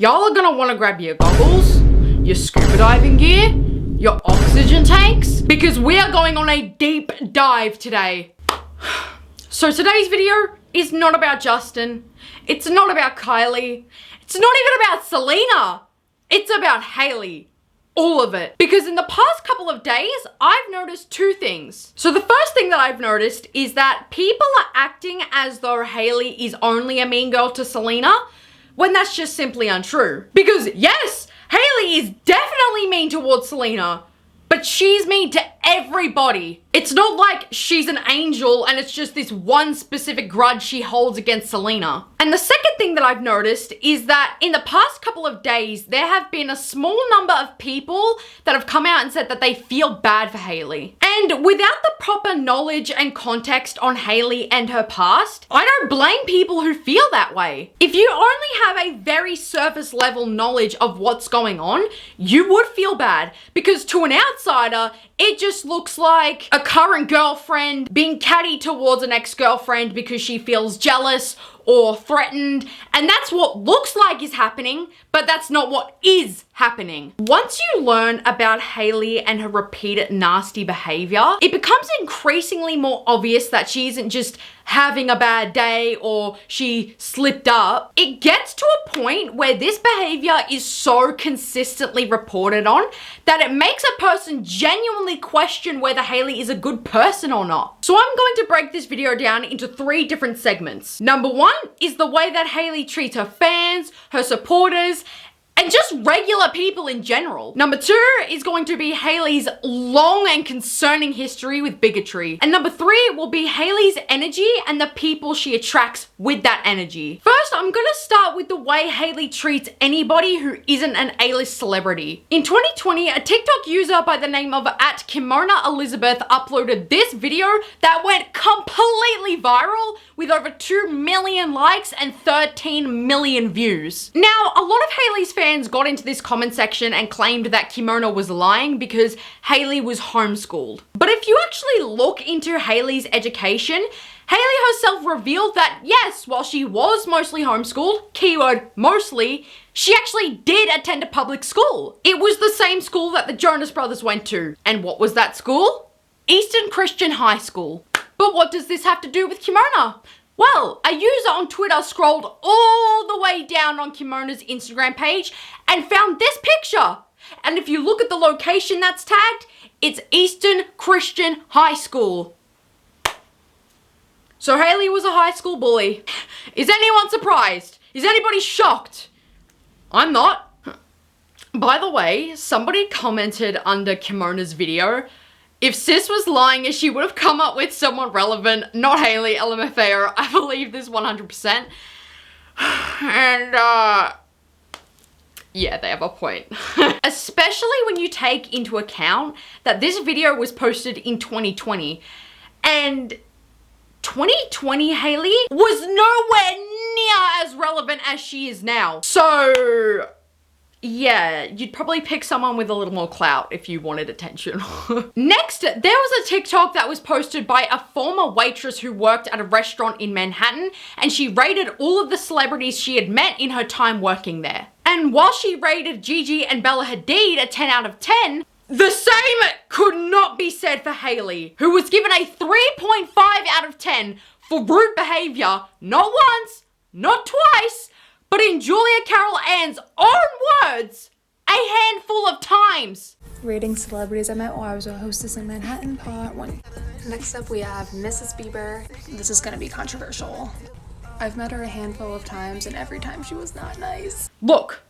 y'all are gonna wanna grab your goggles, your scuba diving gear, your oxygen tanks, because we are going on a deep dive today. So today's video is not about Justin. It's not about Kylie. It's not even about Selena. It's about Hailey. All of it. Because in the past couple of days, I've noticed two things. So the first thing that I've noticed is that people are acting as though Hailey is only a mean girl to Selena, when that's just simply untrue. Because yes, Hailey is definitely mean towards Selena, but she's mean to everybody. It's not like she's an angel and it's just this one specific grudge she holds against Selena. And the second thing that I've noticed is that in the past couple of days, there have been a small number of people that have come out and said that they feel bad for Hailey. And without the proper knowledge and context on Hailey and her past, I don't blame people who feel that way. If you only have a very surface level knowledge of what's going on, you would feel bad, because to an outsider, it just looks like a current girlfriend being catty towards an ex-girlfriend because she feels jealous or threatened, and that's what looks like is happening, but that's not what is happening. Once you learn about Hailey and her repeated nasty behavior, it becomes increasingly more obvious that she isn't just having a bad day or she slipped up. It gets to a point where this behavior is so consistently reported on that it makes a person genuinely question whether Hailey is a good person or not. So I'm going to break this video down into 3 different segments. Number 1 is the way that Hailey treats her fans, her supporters, and just regular people in general. Number 2 is going to be Hailey's long and concerning history with bigotry. And number 3 will be Hailey's energy and the people she attracts with that energy. First, I'm gonna start with the way Hailey treats anybody who isn't an A-list celebrity. In 2020, a TikTok user by the name of @KimonaElizabeth uploaded this video that went completely viral with over 2 million likes and 13 million views. Now, a lot of Hailey's fans got into this comment section and claimed that Kimona was lying because Hailey was homeschooled. But if you actually look into Hailey's education, Hailey herself revealed that yes, while she was mostly homeschooled, keyword mostly, she actually did attend a public school. It was the same school that the Jonas Brothers went to. And what was that school? Eastern Christian High School. But what does this have to do with Kimona? Well, a user on Twitter scrolled all the way down on Kimona's Instagram page and found this picture. And if you look at the location that's tagged, it's Eastern Christian High School. So Hailey was a high school bully. Is anyone surprised? Is anybody shocked? I'm not. By the way, somebody commented under Kimona's video, if sis was lying, she would have come up with someone relevant, not Hailey, LMFAO. I believe this 100%. And, yeah, they have a point. Especially when you take into account that this video was posted in 2020. And 2020 Hailey was nowhere near as relevant as she is now. So yeah, you'd probably pick someone with a little more clout if you wanted attention. Next, there was a TikTok that was posted by a former waitress who worked at a restaurant in Manhattan, and she rated all of the celebrities she had met in her time working there. And while she rated Gigi and Bella Hadid a 10 out of 10, the same could not be said for Hailey, who was given a 3.5 out of 10 for rude behavior, not once, not twice, but in Julia Carol Ann's own words, a handful of times. Rating celebrities I met while I was a hostess in Manhattan, part 1. Next up we have Mrs. Bieber. This is gonna be controversial. I've met her a handful of times and every time she was not nice. Look,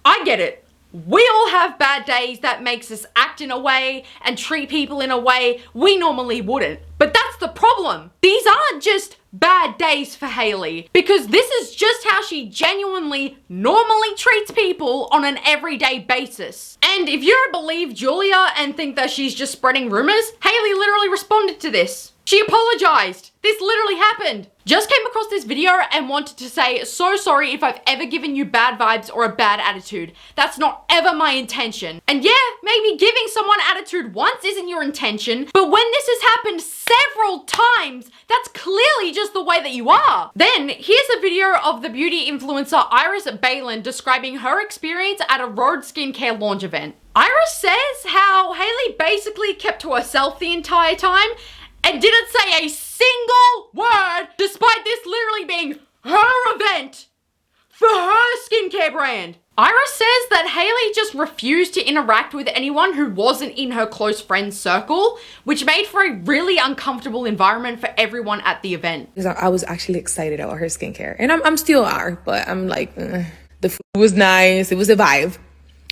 I get it. We all have bad days that makes us act in a way and treat people in a way we normally wouldn't. But that's the problem. These aren't just bad days for Hailey, because this is just how she genuinely normally treats people on an everyday basis. And if you don't believe Julia and think that she's just spreading rumors, Hailey literally responded to this. She apologized. This literally happened. Just came across this video and wanted to say so sorry if I've ever given you bad vibes or a bad attitude. That's not ever my intention. And yeah, maybe giving someone attitude once isn't your intention, but when this has happened several times, that's clearly just the way that you are. Then here's a video of the beauty influencer Iris Balin describing her experience at a Rhode skincare launch event. Iris says how Hailey basically kept to herself the entire time and didn't say a single word, despite this literally being her event for her skincare brand. Iris says that Hailey just refused to interact with anyone who wasn't in her close friend circle, which made for a really uncomfortable environment for everyone at the event. I was actually excited about her skincare, and I'm still are, but I'm like, the food was nice, it was a vibe.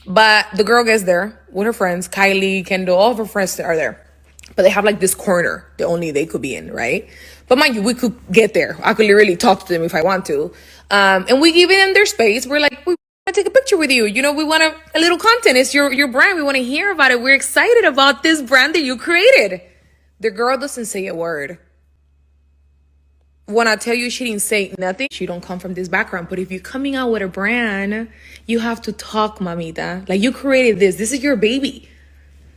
But the girl gets there with her friends, Kylie, Kendall, all of her friends are there. But they have like this corner that only they could be in, right? But mind you, we could get there. I could literally talk to them if I want to. And we give them their space. We're like, we want to take a picture with you. You know, we want a little content. It's your brand. We want to hear about it. We're excited about this brand that you created. The girl doesn't say a word. When I tell you she didn't say nothing, she don't come from this background. But if you're coming out with a brand, you have to talk, mamita. Like, you created this. This is your baby.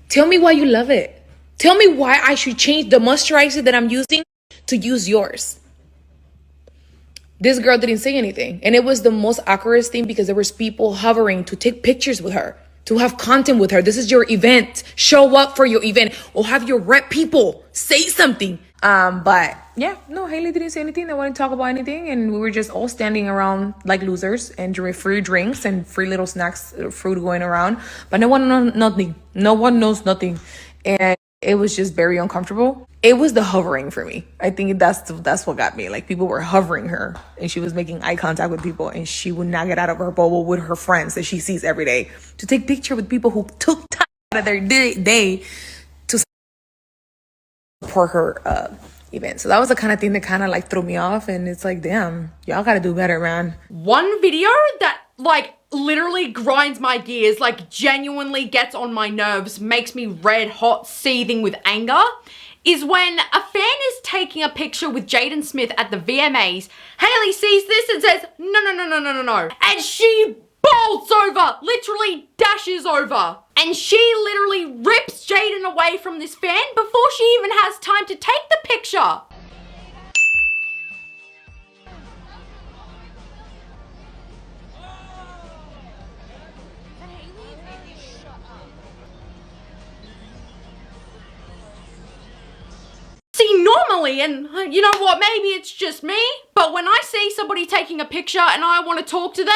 Tell me why you love it. Tell me why I should change the moisturizer that I'm using to use yours. This girl didn't say anything. And it was the most awkward thing because there was people hovering to take pictures with her, to have content with her. This is your event. Show up for your event or have your rep people say something. But yeah, no, Hailey didn't say anything. They wouldn't talk about anything. And we were just all standing around like losers and drink free drinks and free little snacks, fruit going around. But no one knows nothing. No one knows nothing. And it was just very uncomfortable. It was the hovering for me. I think that's what got me. Like, people were hovering her and she was making eye contact with people and she would not get out of her bubble with her friends that she sees every day to take picture with people who took time out of their day to support her event. So that was the kind of thing that kind of like threw me off. And it's like, damn, y'all gotta do better, man. One video that like literally grinds my gears, like genuinely gets on my nerves, makes me red hot, seething with anger, is when a fan is taking a picture with Jaden Smith at the VMAs. Hailey sees this and says, no. And she bolts over, literally dashes over. And she literally rips Jaden away from this fan before she even has time to take the picture. See, normally, and you know what, maybe it's just me, but when I see somebody taking a picture and I want to talk to them,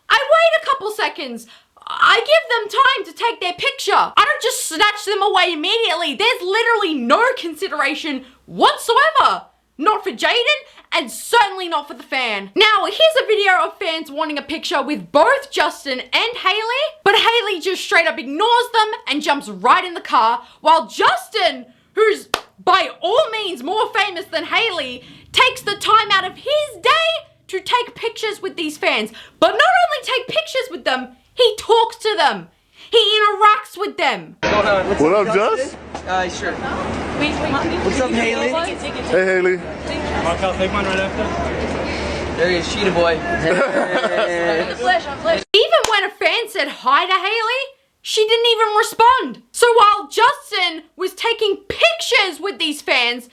I wait a couple seconds. I give them time to take their picture. I don't just snatch them away immediately. There's literally no consideration whatsoever. Not for Jaden, and certainly not for the fan. Now, here's a video of fans wanting a picture with both Justin and Hailey, but Hailey just straight up ignores them and jumps right in the car, while Justin, who's by all means more famous than Hailey, takes the time out of his day to take pictures with these fans. But not only take pictures with them, he talks to them. He interacts with them. What's going on? What up, Just? Sure. What's up, Hailey? Hey, Hailey. Mark, I'll take mine right after. There he is, Cheetah Boy. Even when a fan said hi to Hailey, she didn't even respond. So while Justin was taking pictures with these fans,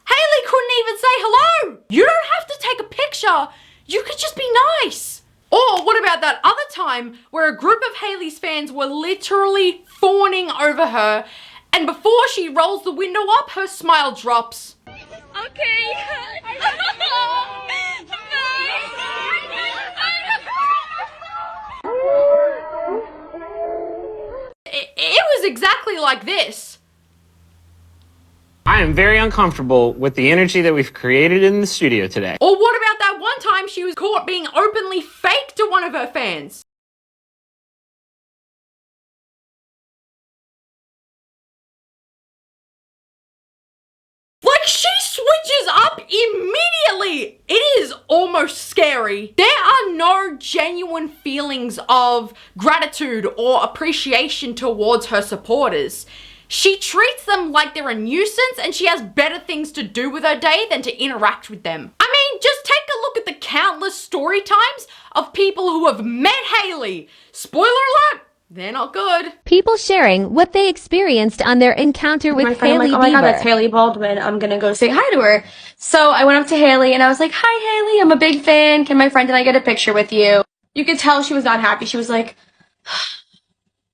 Hailey couldn't even say hello. You don't have to take a picture. You could just be nice. Or what about that other time where a group of Hailey's fans were literally fawning over her, and before she rolls the window up, her smile drops. Okay. It was exactly like this. I am very uncomfortable with the energy that we've created in the studio today. Or what about that one time she was caught being openly fake to one of her fans? Like, she switches up immediately. It is almost scary. There are no genuine feelings of gratitude or appreciation towards her supporters. She treats them like they're a nuisance and she has better things to do with her day than to interact with them. I mean, just take a look at the countless story times of people who have met Hailey. Spoiler alert, they're not good. People sharing what they experienced on their encounter with Hailey Bieber. Oh my god, that's Hailey Baldwin. I'm gonna go say hi to her. So I went up to Hailey and I was like, hi Hailey, I'm a big fan. Can my friend and I get a picture with you? You could tell she was not happy. She was like,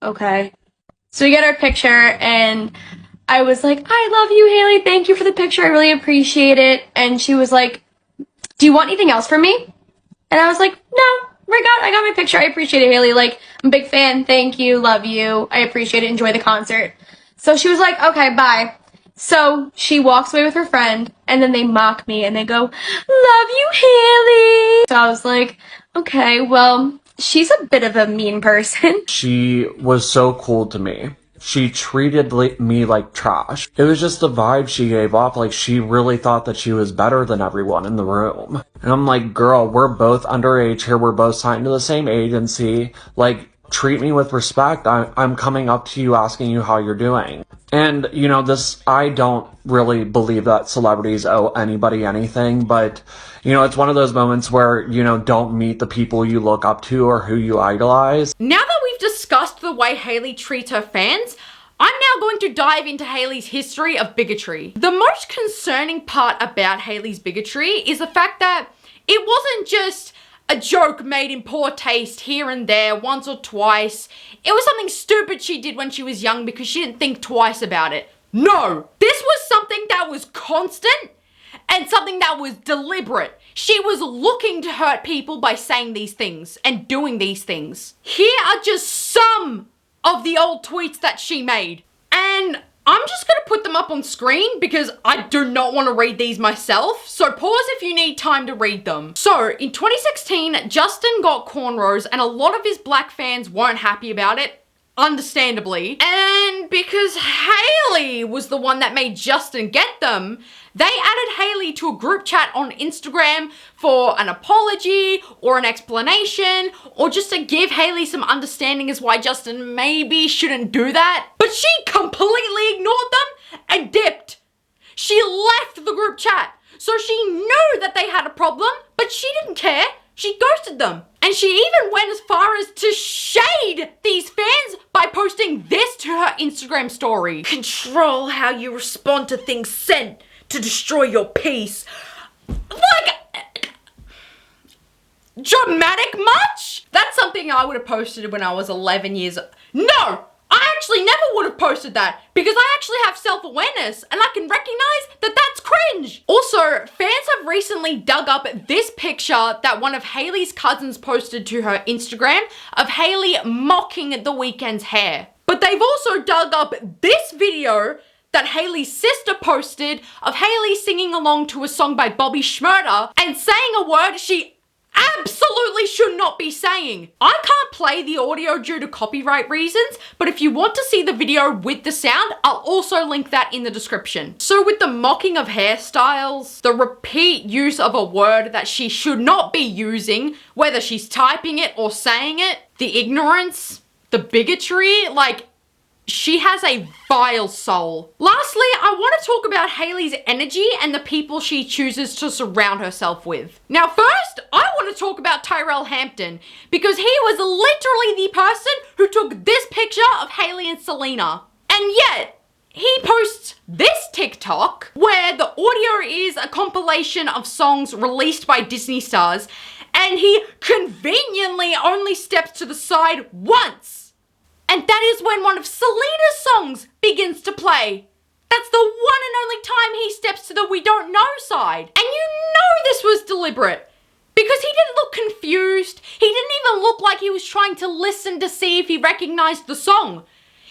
okay. So we get our picture and I was like, I love you, Hailey. Thank you for the picture. I really appreciate it. And she was like, do you want anything else from me? And I was like, no, I got my picture. I appreciate it, Hailey. Like, I'm a big fan. Thank you. Love you. I appreciate it. Enjoy the concert. So she was like, okay, bye. So she walks away with her friend and then they mock me and they go, love you, Hailey. So I was like, okay, well, she's a bit of a mean person. She was so cool to me. She treated me like trash. It was just the vibe she gave off, like she really thought that she was better than everyone in the room. And I'm like, girl, we're both underage here. We're both signed to the same agency. Like, treat me with respect. I'm coming up to you asking you how you're doing. And, you know, I don't really believe that celebrities owe anybody anything, but, you know, it's one of those moments where, you know, don't meet the people you look up to or who you idolize. Now that we've discussed the way Hailey treats her fans, I'm now going to dive into Hailey's history of bigotry. The most concerning part about Hailey's bigotry is the fact that it wasn't just a joke made in poor taste here and there once or twice. It was something stupid she did when she was young because she didn't think twice about it. No, this was something that was constant and something that was deliberate. She was looking to hurt people by saying these things and doing these things. Here are just some of the old tweets that she made. And I'm just gonna put them up on screen because I do not want to read these myself. So pause if you need time to read them. So in 2016, Justin got cornrows and a lot of his black fans weren't happy about it. Understandably. And because Hailey was the one that made Justin get them, they added Hailey to a group chat on Instagram for an apology or an explanation or just to give Hailey some understanding as why Justin maybe shouldn't do that. But she completely ignored them and dipped. She left the group chat. So she knew that they had a problem, but she didn't care. She ghosted them. And she even went as far as to shade these fans by posting this to her Instagram story. Control how you respond to things sent to destroy your peace. Like, dramatic much? That's something I would have posted when I was 11 years old. No! I actually never would have posted that because I actually have self-awareness and I can recognize that that's cringe. Also, fans have recently dug up this picture that one of Hailey's cousins posted to her Instagram of Hailey mocking The Weeknd's hair. But they've also dug up this video that Hailey's sister posted of Hailey singing along to a song by Bobby Shmurda and saying a word she absolutely should not be saying. I can't play the audio due to copyright reasons, but if you want to see the video with the sound, I'll also link that in the description. So with the mocking of hairstyles, the repeat use of a word that she should not be using, whether she's typing it or saying it, the ignorance, the bigotry, like, she has a vile soul. Lastly, I want to talk about Hailey's energy and the people she chooses to surround herself with. Now first, I want to talk about Tyrell Hampton because he was literally the person who took this picture of Hailey and Selena. And yet, he posts this TikTok where the audio is a compilation of songs released by Disney stars and he conveniently only steps to the side once. And that is when one of Selena's songs begins to play. That's the one and only time he steps to the we don't know side. And you know this was deliberate. Because he didn't look confused. He didn't even look like he was trying to listen to see if he recognized the song.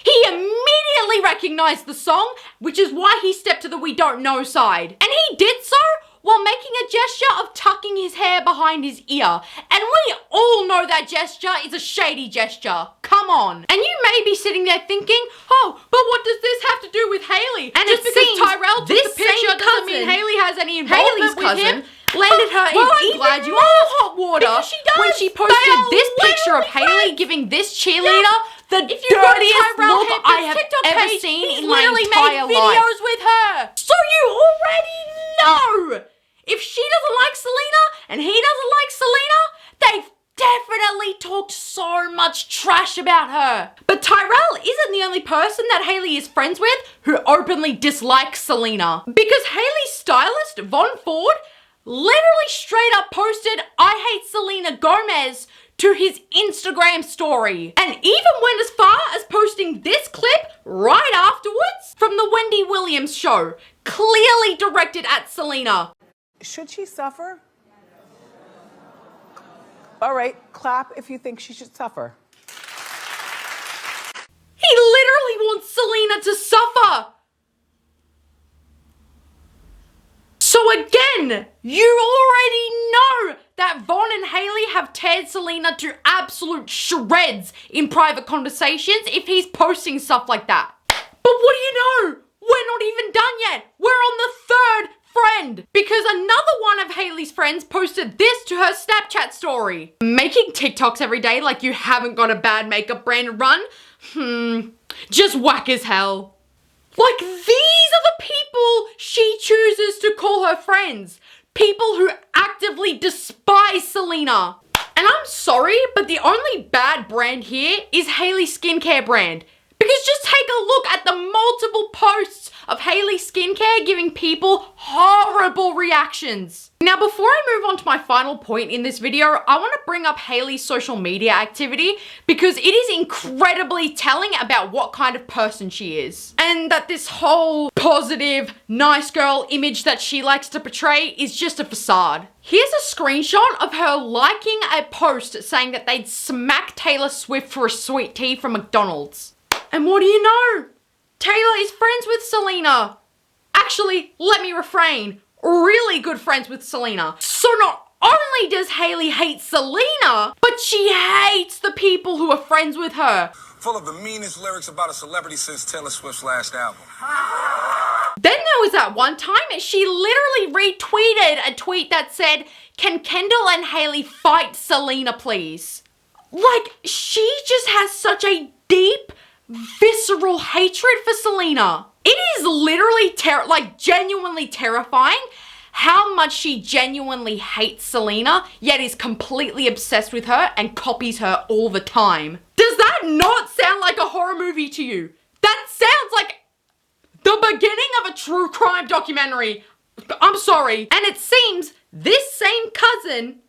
He immediately recognized the song, which is why he stepped to the we don't know side. And he did so while making a gesture of tucking his hair behind his ear. And we all know that gesture is a shady gesture. Come on. And you may be sitting there thinking, oh, but what does this have to do with Hailey? And just because Tyrell took the picture doesn't mean Hailey has any involvement with him. landed her in even more hot water when she posted this picture of Hayley giving this cheerleader the dirtiest look I have ever seen in my entire life. With her. So you already know if she doesn't like Selena and he doesn't like Selena, they've definitely talked so much trash about her. But Tyrell isn't the only person that Hayley is friends with who openly dislikes Selena. Because Hayley's stylist, Von Ford, literally straight up posted, "I hate Selena Gomez," to his Instagram story. And even went as far as posting this clip right afterwards from the Wendy Williams show, clearly directed at Selena. Should she suffer? All right, clap if you think she should suffer. He literally wants Selena to suffer. So again, you already know that Von and Hayley have teared Selena to absolute shreds in private conversations if he's posting stuff like that. But what do you know? We're not even done yet. We're on the third friend, because another one of Hayley's friends posted this to her Snapchat story. Making TikToks every day like you haven't got a bad makeup brand to run? Just whack as hell. Like, these are the people she chooses to call her friends. People who actively despise Selena. And I'm sorry, but the only bad brand here is Hayley's skincare brand. Because just take a look at the multiple posts of Hayley skincare giving people horrible reactions. Now, before I move on to my final point in this video, I want to bring up Hayley's social media activity because it is incredibly telling about what kind of person she is. And that this whole positive, nice girl image that she likes to portray is just a facade. Here's a screenshot of her liking a post saying that they'd smack Taylor Swift for a sweet tea from McDonald's. And what do you know? Taylor is friends with Selena. Actually, let me refrain. Really good friends with Selena. So not only does Hayley hate Selena, but she hates the people who are friends with her. Full of the meanest lyrics about a celebrity since Taylor Swift's last album. Then there was that one time she literally retweeted a tweet that said, "Can Kendall and Hayley fight Selena, please?" Like, she just has such a deep, visceral hatred for Selena. It is literally genuinely terrifying how much she genuinely hates Selena, yet is completely obsessed with her and copies her all the time. Does that not sound like a horror movie to you? That sounds like the beginning of a true crime documentary. I'm sorry. And it seems this same cousin,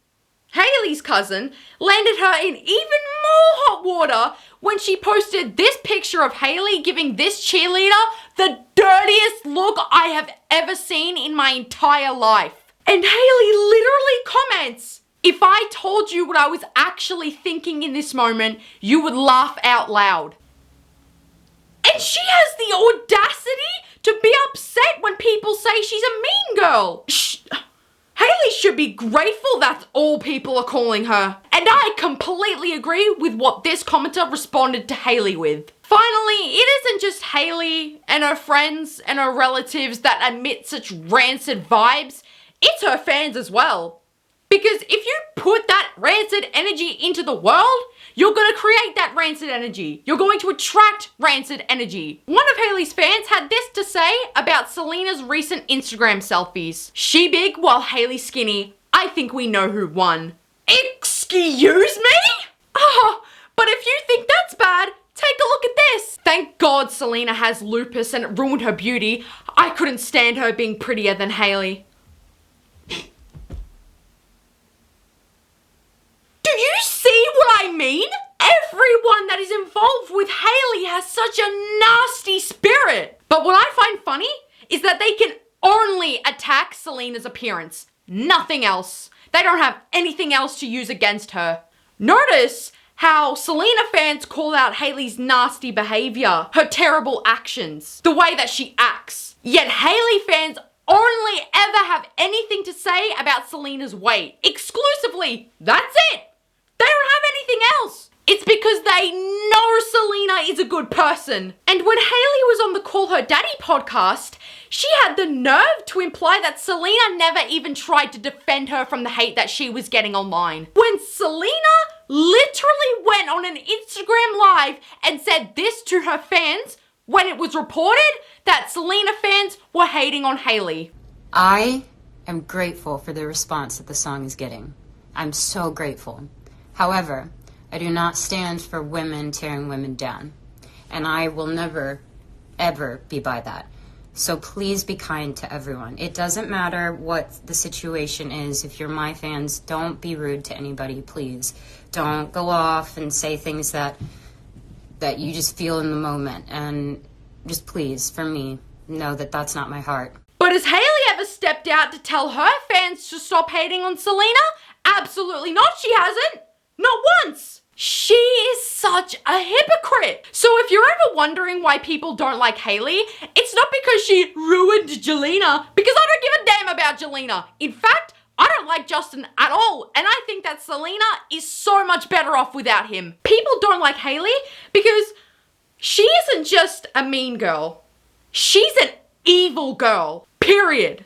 Hayley's cousin, landed her in even more hot water when she posted this picture of Hayley giving this cheerleader the dirtiest look I have ever seen in my entire life. And Hayley literally comments, "If I told you what I was actually thinking in this moment, you would laugh out loud." And she has the audacity to be upset when people say she's a mean girl. Hayley should be grateful that's all people are calling her. And I completely agree with what this commenter responded to Hayley with. Finally, it isn't just Hayley and her friends and her relatives that emit such rancid vibes, it's her fans as well. Because if you put that rancid energy into the world, you're going to create that rancid energy. You're going to attract rancid energy. One of Hayley's fans had this to say about Selena's recent Instagram selfies. "She big while Hayley skinny. I think we know who won." Excuse me? But if you think that's bad, take a look at this. Thank God Selena has lupus and it ruined her beauty. I couldn't stand her being prettier than Hayley. Do you see what I mean? Everyone that is involved with Hayley has such a nasty spirit. But what I find funny is that they can only attack Selena's appearance. Nothing else. They don't have anything else to use against her. Notice how Selena fans call out Hayley's nasty behavior, her terrible actions, the way that she acts. Yet Hayley fans only ever have anything to say about Selena's weight. Exclusively. That's it. They don't have anything else. It's because they know Selena is a good person. And when Hailey was on the Call Her Daddy podcast, she had the nerve to imply that Selena never even tried to defend her from the hate that she was getting online. When Selena literally went on an Instagram live and said this to her fans when it was reported that Selena fans were hating on Hailey. I am grateful for the response that the song is getting. I'm so grateful. However, I do not stand for women tearing women down. And I will never, ever be by that. So please be kind to everyone. It doesn't matter what the situation is. If you're my fans, don't be rude to anybody, please. Don't go off and say things that you just feel in the moment. And just please, for me, know that that's not my heart. But has Hailey ever stepped out to tell her fans to stop hating on Selena? Absolutely not, she hasn't. Not once. She is such a hypocrite. So if you're ever wondering why people don't like Hailey, it's not because she ruined Jelena, because I don't give a damn about Jelena. In fact, I don't like Justin at all, and I think that Selena is so much better off without him. People don't like Hailey because she isn't just a mean girl. She's an evil girl. Period.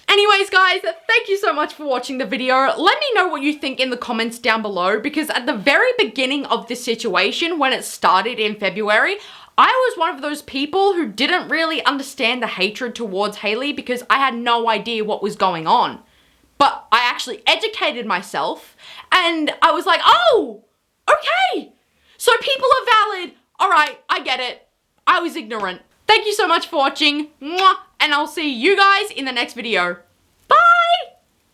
Anyways, guys, thank you so much for watching the video. Let me know what you think in the comments down below, because at the very beginning of this situation, when it started in February, I was one of those people who didn't really understand the hatred towards Hailey because I had no idea what was going on. But I actually educated myself and I was like, oh, okay. So people are valid. All right, I get it. I was ignorant. Thank you so much for watching. Mwah, and I'll see you guys in the next video.